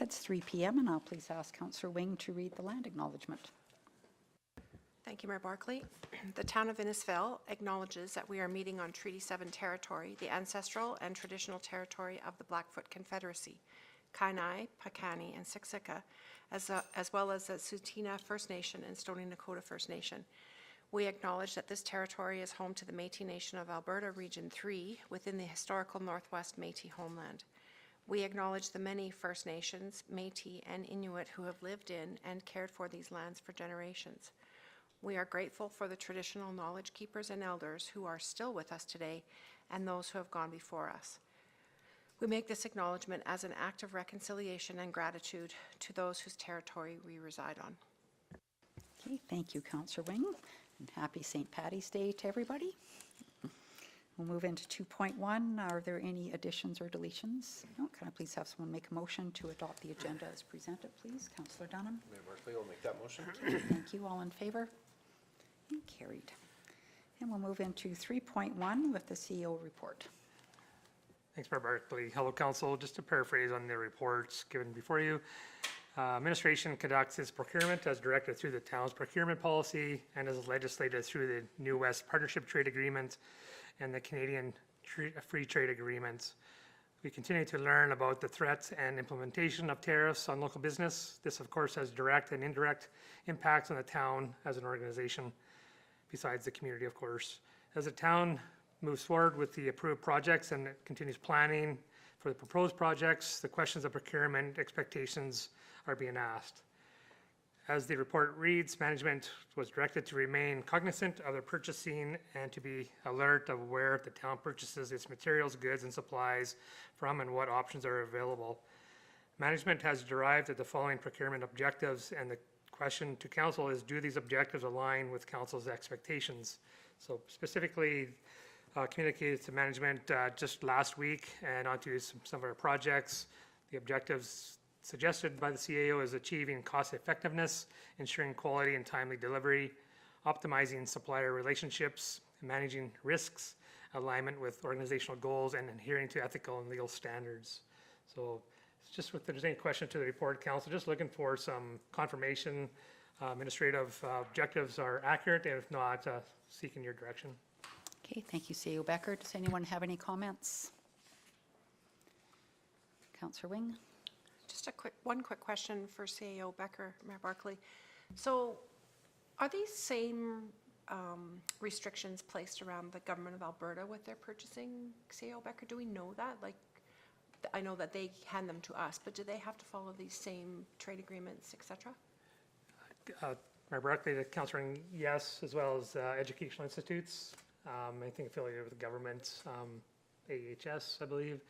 it's 3 p.m. and I'll please ask Councillor Wing to read the land acknowledgement. Thank you, Mayor Barclay. The town of Innisfil acknowledges that we are meeting on Treaty 7 territory, the ancestral and traditional territory of the Blackfoot Confederacy, Kainai, Piikani, and Siksika, as well as the Tsuut'ina First Nation and Stoney Nakoda First Nation. We acknowledge that this territory is home to the Métis Nation of Alberta, Region 3, within the historical Northwest Métis homeland. We acknowledge the many First Nations, Métis, and Inuit who have lived in and cared for these lands for generations. We are grateful for the traditional knowledge keepers and elders who are still with us today and those who have gone before us. We make this acknowledgement as an act of reconciliation and gratitude to those whose territory we reside on. Okay, thank you, Councillor Wing, and happy St. Paddy's Day to everybody. We'll move into 2.1. Are there any additions or deletions? No. Can I please have someone make a motion to adopt the agenda as presented, please? Councillor Dunham. Mayor Barclay will make that motion. Thank you. All in favor? And carried. And we'll move into 3.1 with the CEO report. Thanks, Mayor Barclay. Hello, Council. Just to paraphrase on the reports given before you, administration conducts its procurement as directed through the town's procurement policy and is legislated through the New West Partnership Trade Agreement and the Canadian Free Trade Agreement. We continue to learn about the threats and implementation of tariffs on local business. This, of course, has direct and indirect impacts on the town as an organization, besides the community, of course. As the town moves forward with the approved projects and it continues planning for the proposed projects, the questions of procurement expectations are being asked. As the report reads, management was directed to remain cognizant of their purchasing and to be alert of where the town purchases its materials, goods, and supplies from and what options are available. Management has derived at the following procurement objectives, and the question to council is, do these objectives align with council's expectations? So specifically communicated to management just last week and onto some of our projects. The objectives suggested by the CAO is achieving cost effectiveness, ensuring quality and timely delivery, optimizing supplier relationships, managing risks, alignment with organizational goals, and adhering to ethical and legal standards. So it's just if there's any question to the report, council, just looking for some confirmation. Administrative objectives are accurate, and if not, seeking your direction. Okay, thank you, CEO Becker. Does anyone have any comments? Councillor Wing. Just one quick question for CAO Becker, Mayor Barclay. So are these same restrictions placed around the government of Alberta with their purchasing, CAO Becker? Do we know that? Like, I know that they hand them to us, but do they have to follow these same trade agreements, etc.? Mayor Barclay, the Councillor Wing, yes, as well as educational institutes. I think affiliated with the government, AHS, I believe.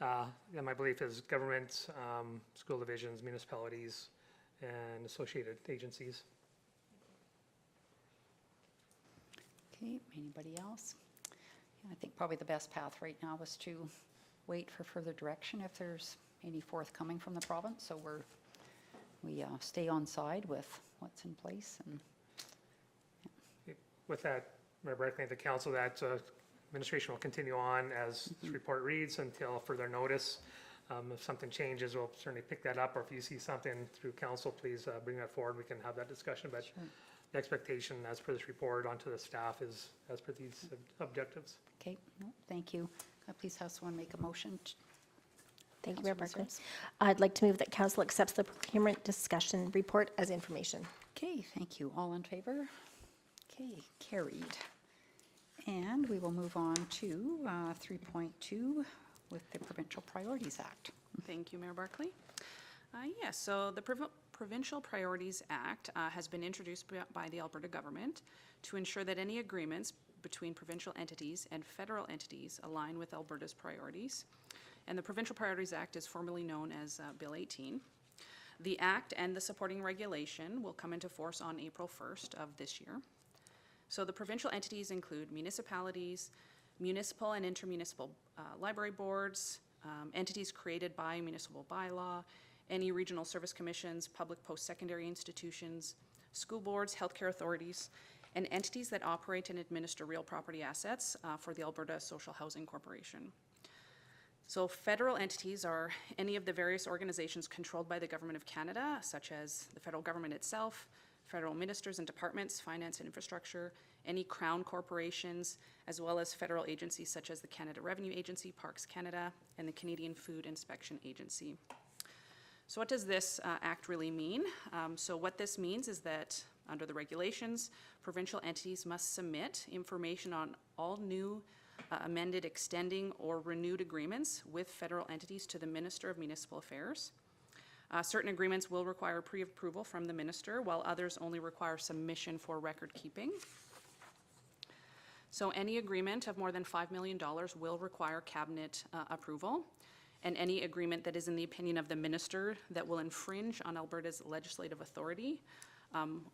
And my belief is government, school divisions, municipalities, and associated agencies. Okay, anybody else? I think probably the best path right now is to wait for further direction if there's any forthcoming from the province. So we stay on side with what's in place. And yeah. With that, Mayor Barclay, the council, that administration will continue on as this report reads until further notice. If something changes, we'll certainly pick that up, or if you see something through council, please bring that forward. We can have that discussion, but sure. The expectation as per this report onto the staff is as per these objectives. Okay, no, thank you. Can I please have someone make a motion? Thank you, Mayor Barclay. I'd like to move that council accepts the procurement discussion report as information. Okay, thank you. All in favor? Okay, carried. And we will move on to 3.2 with the Provincial Priorities Act. Thank you, Mayor Barclay. Yes, so the Provincial Priorities Act has been introduced by the Alberta government to ensure that any agreements between provincial entities and federal entities align with Alberta's priorities. And the Provincial Priorities Act is formally known as Bill 18. The Act and the supporting regulation will come into force on April 1st of this year. So the provincial entities include municipalities, municipal and intermunicipal library boards, entities created by municipal bylaw, any regional service commissions, public post-secondary institutions, school boards, healthcare authorities, and entities that operate and administer real property assets for the Alberta Social Housing Corporation. So federal entities are any of the various organizations controlled by the Government of Canada, such as the federal government itself, federal ministers and departments, finance and infrastructure, any crown corporations, as well as federal agencies such as the Canada Revenue Agency, Parks Canada, and the Canadian Food Inspection Agency. So what does this act really mean? So what this means is that under the regulations, provincial entities must submit information on all new, amended, extending, or renewed agreements with federal entities to the Minister of Municipal Affairs. Certain agreements will require pre-approval from the minister, while others only require submission for record keeping. So any agreement of more than $5 million will require cabinet approval, and any agreement that is in the opinion of the minister that will infringe on Alberta's legislative authority,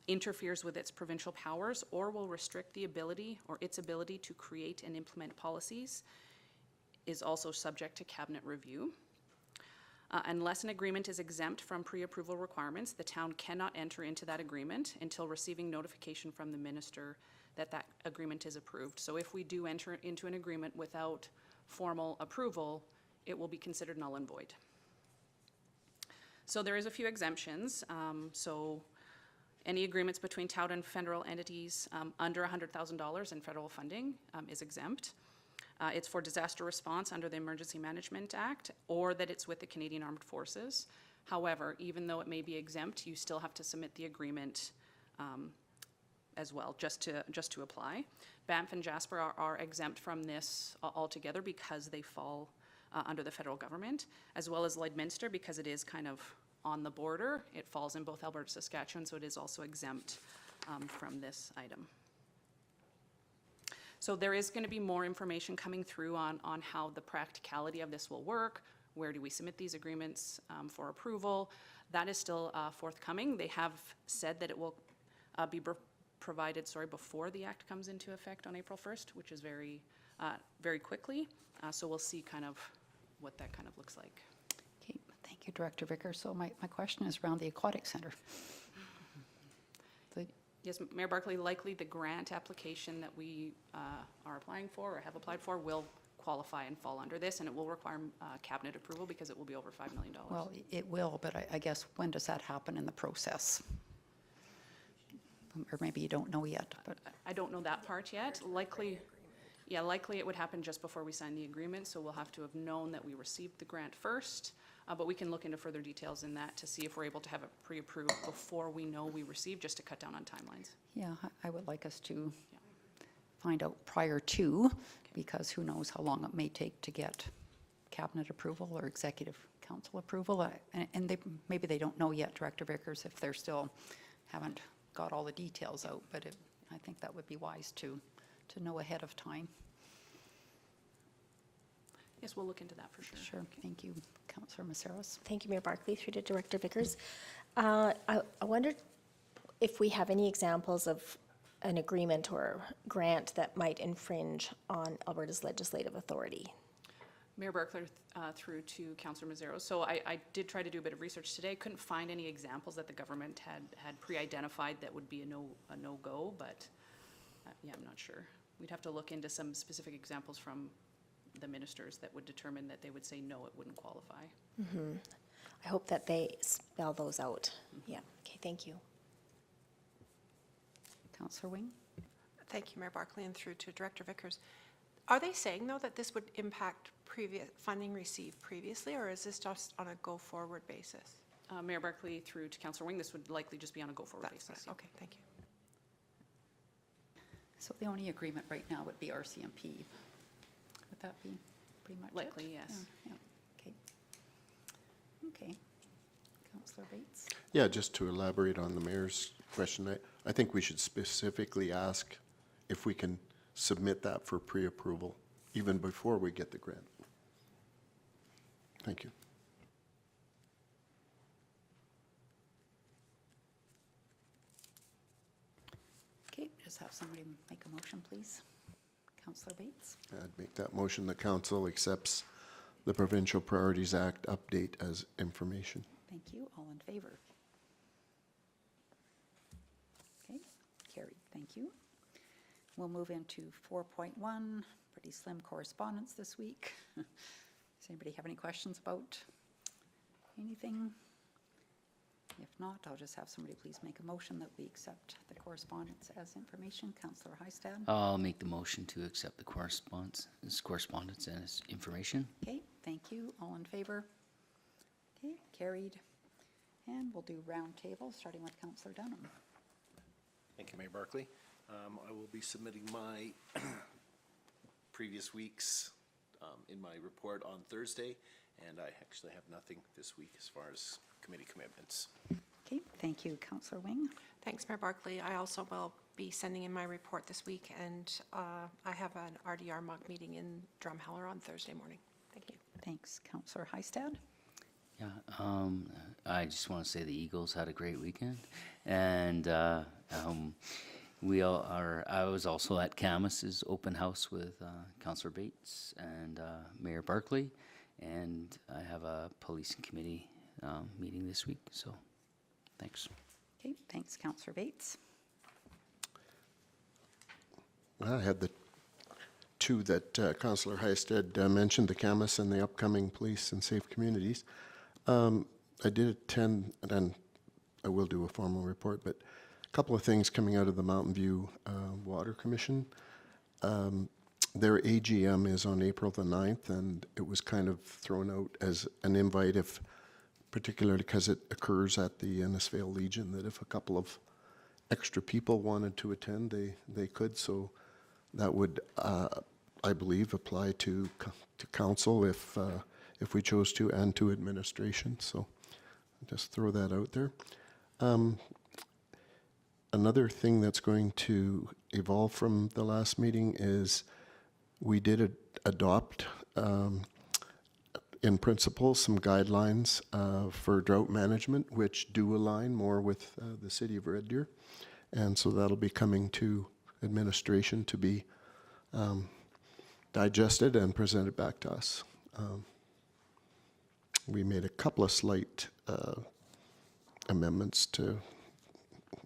interferes with its provincial powers, or will restrict the ability or its ability to create and implement policies is also subject to cabinet review. Unless an agreement is exempt from pre-approval requirements, the town cannot enter into that agreement until receiving notification from the minister that that agreement is approved. So if we do enter into an agreement without formal approval, it will be considered null and void. So there is a few exemptions. So any agreements between town and federal entities under $100,000 in federal funding is exempt. It's for disaster response under the Emergency Management Act, or that it's with the Canadian Armed Forces. However, even though it may be exempt, you still have to submit the agreement as well, just to apply. Banff and Jasper are exempt from this altogether because they fall under the federal government, as well as Lloydminster because it is kind of on the border. It falls in both Alberta and Saskatchewan, so it is also exempt from this item. So there is going to be more information coming through on how the practicality of this will work. Where do we submit these agreements for approval? That is still forthcoming. They have said that it will be provided, before the act comes into effect on April 1st, which is very, very quickly. So we'll see kind of what that kind of looks like. Okay, thank you, Director Vickers. So my question is around the Aquatic Centre. Yes, Mayor Barclay, likely the grant application that we are applying for or have applied for will qualify and fall under this, and it will require cabinet approval because it will be over $5 million. Well, it will, but I guess when does that happen in the process? Or maybe you don't know yet, but I don't know that part yet. Likely it would happen just before we sign the agreement, so we'll have to have known that we received the grant first. But we can look into further details in that to see if we're able to have it pre-approved before we know we received, just to cut down on timelines. yeah, I would like us to find out prior to, because who knows how long it may take to get cabinet approval or executive council approval. And maybe they don't know yet, Director Vickers, if they're still haven't got all the details out, but I think that would be wise to know ahead of time. Yes, we'll look into that for sure. Sure, thank you, Councillor Messaros. Thank you, Mayor Barclay, through to Director Vickers. I wondered if we have any examples of an agreement or grant that might infringe on Alberta's legislative authority. Mayor Barclay, through to Councillor Messaros. So I did try to do a bit of research today. Couldn't find any examples that the government had pre-identified that would be a no-go, but yeah, I'm not sure. We'd have to look into some specific examples from the ministers that would determine that they would say no, it wouldn't qualify. Mm-hmm. I hope that they spell those out. Mm-hmm. Yeah, okay, thank you. Councillor Wing? Thank you, Mayor Barclay, and through to Director Vickers. Are they saying, though, that this would impact previous funding received previously, or is this just on a go-forward basis? Mayor Barclay, through to Councillor Wing, this would likely just be on a go-forward basis. Right. Okay, thank you. So the only agreement right now would be RCMP. Would that be pretty much Likely, it? yes. Yeah, okay. Okay. Councillor Bates? Yeah, just to elaborate on the mayor's question, I think we should specifically ask if we can submit that for pre-approval even before we get the grant. Thank you. Okay, just have somebody make a motion, please. Councillor Bates? I'd make that motion. The council accepts the Provincial Priorities Act update as information. Thank you. All in favor? Okay, carried. Thank you. We'll move into 4.1, pretty slim correspondence this week. Is anybody have any questions about anything? If not, I'll just have somebody please make a motion that we accept the correspondence as information. Councillor Heistad. I'll make the motion to accept the correspondence as information. Okay, thank you. All in favor? Okay, carried. And we'll do roundtable, starting with Councillor Dunham. Thank you, Mayor Barclay. I will be submitting my previous week's in my report on Thursday, and I actually have nothing this week as far as committee commitments. Okay, thank you, Councillor Wing. Thanks, Mayor Barclay. I also will be sending in my report this week, and I have an RDR MUG meeting in Drumheller on Thursday morning. Thank you. Thanks, Councillor Heistad. Yeah, I just want to say the Eagles had a great weekend, and I was also at Camus's open house with Councillor Bates and Mayor Barclay, and I have a policing committee meeting this week, so thanks. Okay, thanks, Councillor Bates. I had the two that Councillor Heistad mentioned, the Camus and the upcoming Police and Safe Communities. I did attend, and I will do a formal report, but a couple of things coming out of the Mountain View Water Commission. Their AGM is on April the 9th, and it was kind of thrown out as an invite, if particularly because it occurs at the Innisfail Legion, that if a couple of extra people wanted to attend, they could. So that would, I believe, apply to council if we chose to, and to administration. So just throw that out there. Another thing that's going to evolve from the last meeting is we did adopt, in principle, some guidelines for drought management, which do align more with the city of Red Deer. And so that'll be coming to administration to be digested and presented back to us. We made a couple of slight amendments to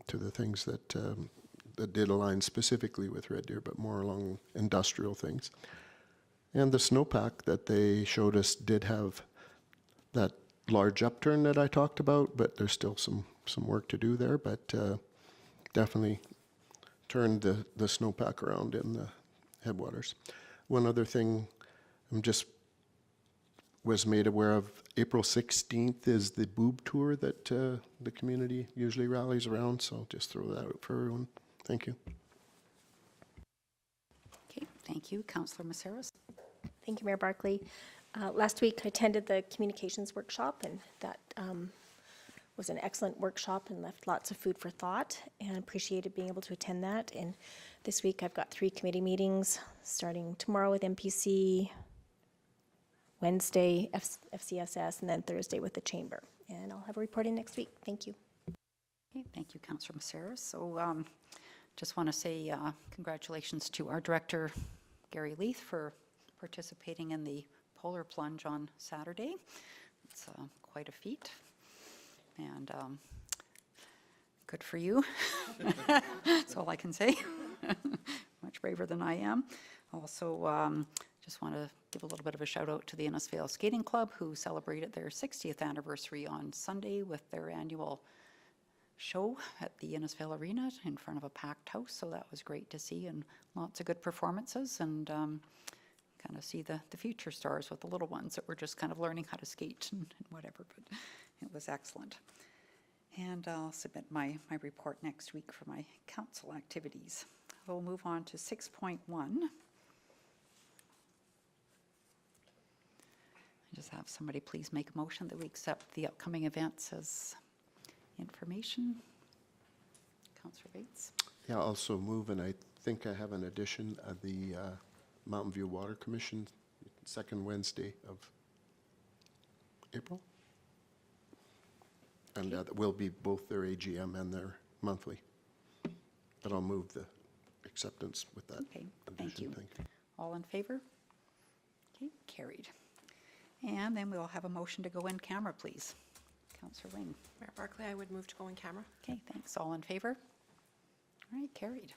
the things that did align specifically with Red Deer, but more along industrial things. And the snowpack that they showed us did have that large upturn that I talked about, but there's still some work to do there, but definitely turned the snowpack around in the headwaters. One other thing was made aware of, April 16th is the boob tour that the community usually rallies around, so just throw that out for everyone. Thank you. Okay, thank you, Councillor Messaros. Thank you, Mayor Barclay. Last week, I attended the communications workshop, and that was an excellent workshop and left lots of food for thought, and appreciated being able to attend that. And this week, I've got 3 committee meetings, starting tomorrow with MPC, Wednesday, FCSS, and then Thursday with the Chamber. And I'll have a report in next week. Thank you. Okay, thank you, Councillor Messaros. So just want to say congratulations to our director, Gary Leith, for participating in the polar plunge on Saturday. It's quite a feat, and good for you. That's all I can say. Much braver than I am. Also, just want to give a little bit of a shout out to the Innisfail Skating Club, who celebrated their 60th anniversary on Sunday with their annual show at the Innisfail Arena in front of a packed house. So that was great to see, and lots of good performances, and kind of see the future stars with the little ones that were just kind of learning how to skate and whatever, but it was excellent. And I'll submit my report next week for my council activities. We'll move on to 6.1. Just have somebody please make a motion that we accept the upcoming events as information. Councillor Bates. Yeah, I'll also move, and I think I have an addition of the Mountain View Water Commission, second Wednesday of April. And that will be both their AGM and their monthly. But I'll move the acceptance with that. Okay, thank addition. you. All in favor? Okay, carried. And then we'll have a motion to go in camera, please. Councillor Wing. Mayor Barclay, I would move to go in camera. Okay, thanks. All in favor? All right, carried.